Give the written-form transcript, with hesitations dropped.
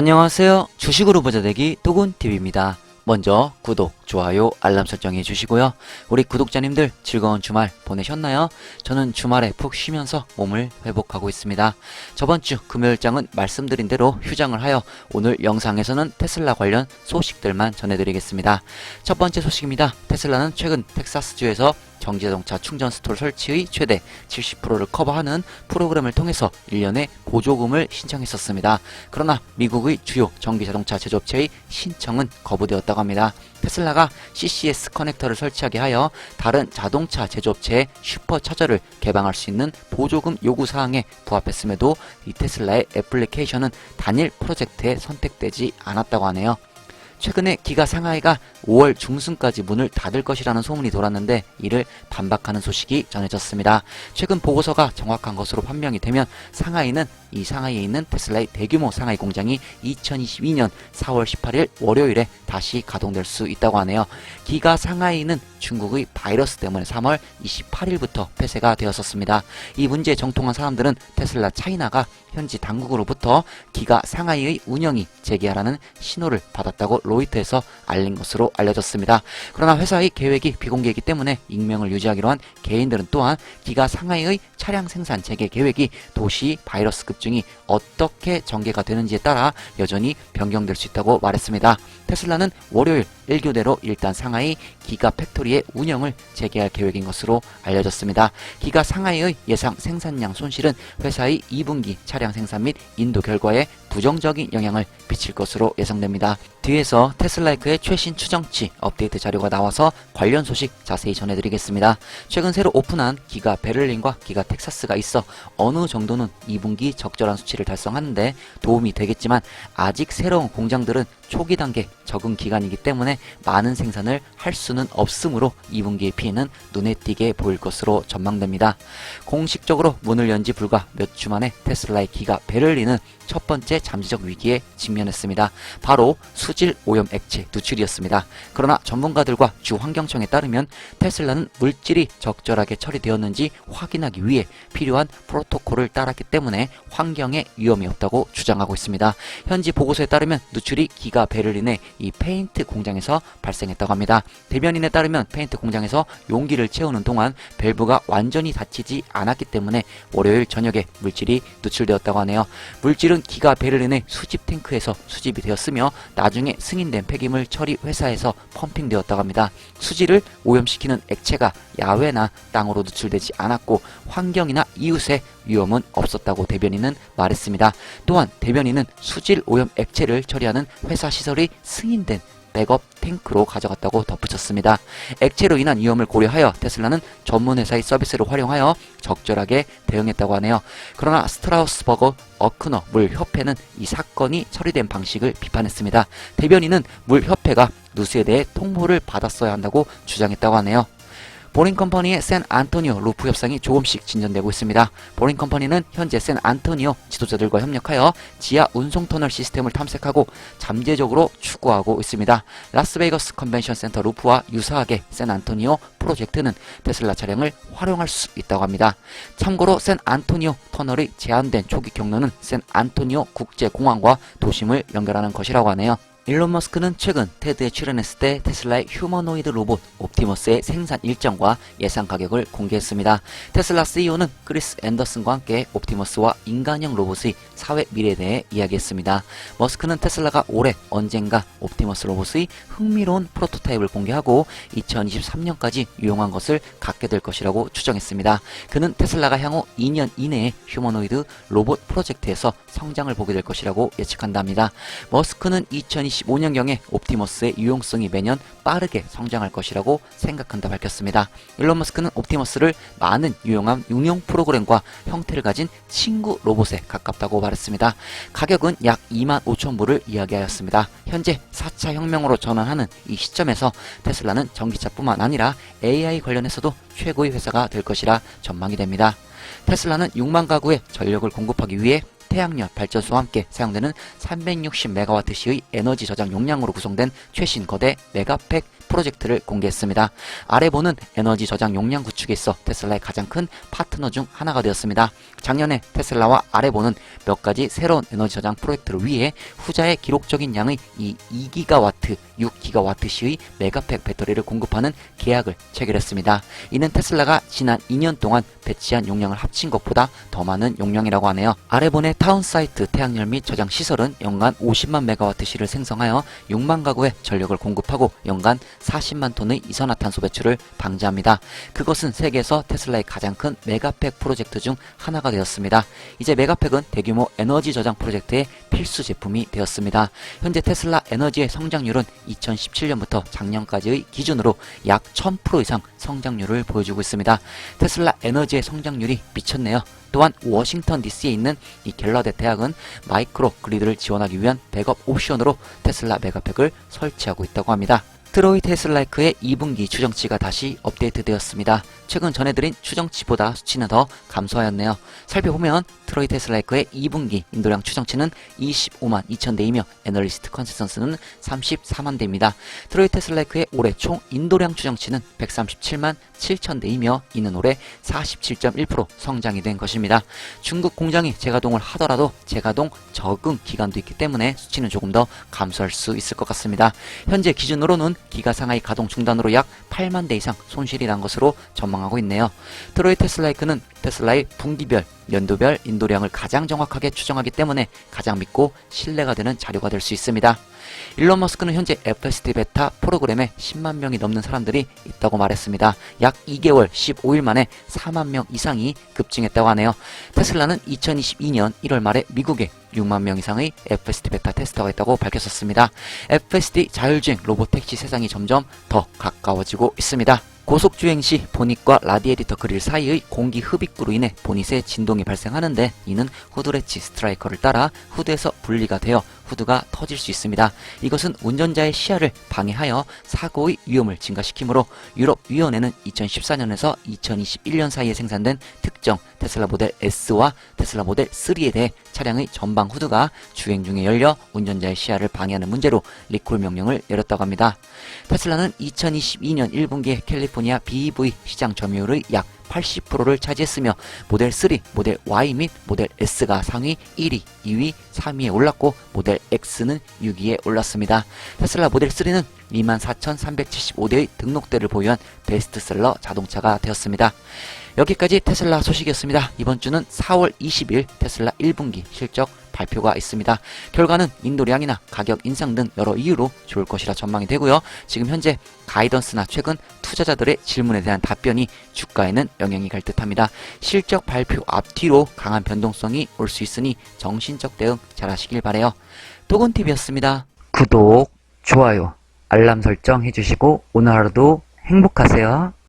안녕하세요. 주식으로 부자되기 도군TV입니다. 먼저 구독, 좋아요, 알람 설정해 주시고요. 우리 구독자님들 즐거운 주말 보내셨나요? 저는 주말에 푹 쉬면서 몸을 회복하고 있습니다. 저번주 금요일장은 말씀드린 대로 휴장을 하여 오늘 영상에서는 테슬라 관련 소식들만 전해드리겠습니다. 첫 번째 소식입니다. 테슬라는 최근 텍사스주에서 전기자동차 충전 스토어 설치의 최대 70%를 커버하는 프로그램을 통해서 1년의 보조금을 신청했었습니다. 그러나 미국의 주요 전기자동차 제조업체의 신청은 거부되었다고 합니다. 테슬라가 CCS 커넥터를 설치하게 하여 다른 자동차 제조업체의 슈퍼차저를 개방할 수 있는 보조금 요구사항에 부합했음에도 이 테슬라의 애플리케이션은 단일 프로젝트에 선택되지 않았다고 하네요. 최근에 기가 상하이가 5월 중순까지 문을 닫을 것이라는 소문이 돌았는데 이를 반박하는 소식이 전해졌습니다. 최근 보고서가 정확한 것으로 판명이 되면 이 상하이에 있는 테슬라의 대규모 상하이 공장이 2022년 4월 18일 월요일에 다시 가동될 수 있다고 하네요. 기가 상하이는 중국의 바이러스 때문에 3월 28일부터 폐쇄가 되었었습니다. 이 문제에 정통한 사람들은 테슬라 차이나가 현지 당국으로부터 기가 상하이의 운영이 재개하라는 신호를 받았다고 로이터에서 알린 것으로 알려졌습니다. 그러나 회사의 계획이 비공개이기 때문에 익명을 유지하기로 한 개인들은 또한 기가 상하이의 차량 생산 재개 계획이 도시 바이러스 급증이 어떻게 전개가 되는지에 따라 여전히 변경될 수 있다고 말했습니다. 테슬라는 월요일 일교대로 일단 상하이 기가 팩토리의 운영을 재개할 계획인 것으로 알려졌습니다. 기가 상하이의 예상 생산량 손실은 회사의 2분기 차량 생산 및 인도 결과에 부정적인 영향을 미칠 것으로 예상됩니다. 뒤에서 테슬라이크의 최신 추정치 업데이트 자료가 나와서 관련 소식 자세히 전해드리겠습니다. 최근 새로 오픈한 기가 베를린과 기가 텍사스가 있어 어느 정도는 2분기 적절한 수치를 달성하는데 도움이 되겠지만 아직 새로운 공장들은 초기 단계 적응 기간이기 때문에 많은 생산을 할 수는 없으므로 2분기의 피해는 눈에 띄게 보일 것으로 전망됩니다. 공식적으로 문을 연 지 불과 몇 주 만에 테슬라의 기가 베를린은 첫 번째 잠재적 위기에 직면했습니다. 바로 수질 오염 액체 누출이었습니다. 그러나 전문가들과 주 환경청에 따르면 테슬라는 물질이 적절하게 처리되었는지 확인하기 위해 필요한 프로토콜을 따랐기 때문에 환경에 위험이 없다고 주장하고 있습니다. 현지 보고서에 따르면 누출이 기가 베를린의 이 페인트 공장에서 발생했다고 합니다. 대변인에 따르면 페인트 공장에서 용기를 채우는 동안 밸브가 완전히 닫히지 않았기 때문에 월요일 저녁에 물질이 누출되었다고 하네요. 물질은 기가 베를린의 수집 탱크에서 수집이 되었으며 나중에 승인된 폐기물 처리 회사에서 펌핑되었다고 합니다. 수질을 오염시키는 액체가 야외나 땅으로 누출되지 않았고 환경이나 이웃에 위험은 없었다고 대변인은 말했습니다. 또한 대변인은 수질 오염 액체를 처리하는 회사 시설이 승인된 백업 탱크로 가져갔다고 덧붙였습니다. 액체로 인한 위험을 고려하여 테슬라는 전문 회사의 서비스를 활용하여 적절하게 대응했다고 하네요. 그러나 스트라우스버거 어크너 물협회는 이 사건이 처리된 방식을 비판했습니다. 대변인은 물협회가 누수에 대해 통보를 받았어야 한다고 주장했다고 하네요. 보링컴퍼니의 샌안토니오 루프 협상이 조금씩 진전되고 있습니다. 보링컴퍼니는 현재 샌안토니오 지도자들과 협력하여 지하 운송터널 시스템을 탐색하고 잠재적으로 추구하고 있습니다. 라스베이거스 컨벤션 센터 루프와 유사하게 샌안토니오 프로젝트는 테슬라 차량을 활용할 수 있다고 합니다. 참고로 샌안토니오 터널의 제한된 초기 경로는 샌안토니오 국제공항과 도심을 연결하는 것이라고 하네요. 일론 머스크는 최근 테드에 출연했을 때 테슬라의 휴머노이드 로봇 옵티머스의 생산 일정과 예상 가격을 공개했습니다. 테슬라 CEO는 크리스 앤더슨과 함께 옵티머스와 인간형 로봇의 사회 미래에 대해 이야기했습니다. 머스크는 테슬라가 올해 언젠가 옵티머스 로봇의 흥미로운 프로토타입을 공개하고 2023년까지 유용한 것을 갖게 될 것이라고 추정했습니다. 그는 테슬라가 향후 2년 이내에 휴머노이드 로봇 프로젝트에서 성장을 보게 될 것이라고 예측한답니다. 머스크는 2025년경에 옵티머스의 유용성이 매년 빠르게 성장할 것이라고 생각한다 밝혔습니다. 일론 머스크는 옵티머스를 많은 유용한 응용 프로그램과 형태를 가진 친구 로봇에 가깝다고 말했습니다. 가격은 약 25,000불을 이야기하였습니다. 현재 4차 혁명으로 전환하는 이 시점에서 테슬라는 전기차뿐만 아니라 AI 관련해서도 최고의 회사가 될 것이라 전망이 됩니다. 테슬라는 6만 가구에 전력을 공급하기 위해 태양열 발전소와 함께 사용되는 360MW시의 에너지 저장 용량으로 구성된 최신 거대 메가팩 프로젝트를 공개했습니다. 아레본은 에너지 저장 용량 구축에 있어 테슬라의 가장 큰 파트너 중 하나가 되었습니다. 작년에 테슬라와 아레본은 몇 가지 새로운 에너지 저장 프로젝트를 위해 후자의 기록적인 양의 2기가와트, 6기가와트시의 메가팩 배터리를 공급하는 계약을 체결했습니다. 이는 테슬라가 지난 2년 동안 배치한 용량을 합친 것보다 더 많은 용량이라고 하네요. 아레본의 타운사이트 태양열 및 저장 시설은 연간 50만 메가와트시를 생성하여 6만 가구에 전력을 공급하고 연간 40만 톤의 이산화탄소 배출을 방지합니다. 그것은 세계에서 테슬라의 가장 큰 메가팩 프로젝트 중 하나가 되었습니다. 이제 메가팩은 대규모 에너지 저장 프로젝트의 필수 제품이 되었습니다. 현재 테슬라 에너지의 성장률은 2017년부터 작년까지의 기준으로 약 1000% 이상 성장률을 보여주고 있습니다. 테슬라 에너지의 성장률이 미쳤네요. 또한 워싱턴 DC에 있는 이 갤러데 대학은 마이크로 그리드를 지원하기 위한 백업 옵션으로 테슬라 메가팩을 설치하고 있다고 합니다. 트로이 테슬라이크의 2분기 추정치가 다시 업데이트되었습니다. 최근 전해드린 추정치보다 수치는 더 감소하였네요. 살펴보면 트로이 테슬라이크의 2분기 인도량 추정치는 25만 2천 대이며 애널리스트 컨센서스는 34만 대입니다. 트로이 테슬라이크의 올해 총 인도량 추정치는 137만 7천 대이며 이는 올해 47.1% 성장이 된 것입니다. 중국 공장이 재가동을 하더라도 재가동 적응 기간도 있기 때문에 수치는 조금 더 감소할 수 있을 것 같습니다. 현재 기준으로는 기가 상하이 가동 중단으로 약 8만 대 이상 손실이 난 것으로 전망하고 있네요. 트로이 테슬라이크는 테슬라의 분기별, 연도별 인도량을 가장 정확하게 추정하기 때문에 가장 믿고 신뢰가 되는 자료가 될 수 있습니다. 일론 머스크는 현재 FSD 베타 프로그램에 10만 명이 넘는 사람들이 있다고 말했습니다. 약 2개월 15일 만에 4만 명 이상이 급증했다고 하네요. 테슬라는 2022년 1월 말에 미국에 6만 명 이상의 FSD 베타 테스터가 있다고 밝혔었습니다. FSD 자율주행 로봇택시 세상이 점점 더 가까워지고 있습니다. 고속주행 시 보닛과 라디에이터 그릴 사이의 공기 흡입구로 인해 보닛에 진동이 발생하는데 이는 후드레치 스트라이커를 따라 후드에서 분리가 되어 후드가 터질 수 있습니다. 이것은 운전자의 시야를 방해하여 사고의 위험을 증가시키므로 유럽위원회는 2014년에서 2021년 사이에 생산된 특정 테슬라 모델 S와 테슬라 모델 3에 대해 차량의 전방 후드가 주행 중에 열려 운전자의 시야를 방해하는 문제로 리콜 명령을 내렸다고 합니다. 테슬라는 2022년 1분기에 캘리포니아 BEV 시장 점유율의 약 80%를 차지했으며 모델 3, 모델 Y 및 모델 S가 상위 1위, 2위, 3위에 올랐고 모델 X는 6위에 올랐습니다. 테슬라 모델 3는 24,375대의 등록대를 보유한 베스트셀러 자동차가 되었습니다. 여기까지 테슬라 소식이었습니다. 이번 주는 4월 20일 테슬라 1분기 실적 발표가 있습니다. 결과는 인도량이나 가격 인상 등 여러 이유로 좋을 것이라 전망이 되고요. 지금 현재 가이던스나 최근 투자자들의 질문에 대한 답변이 주가에는 영향이 갈 듯합니다. 실적 발표 앞뒤로 강한 변동성이 올 수 있으니 정신적 대응 잘 하시길 바래요. 도건TV였습니다. 구독, 좋아요, 알람 설정 해주시고 오늘 하루도 행복하세요.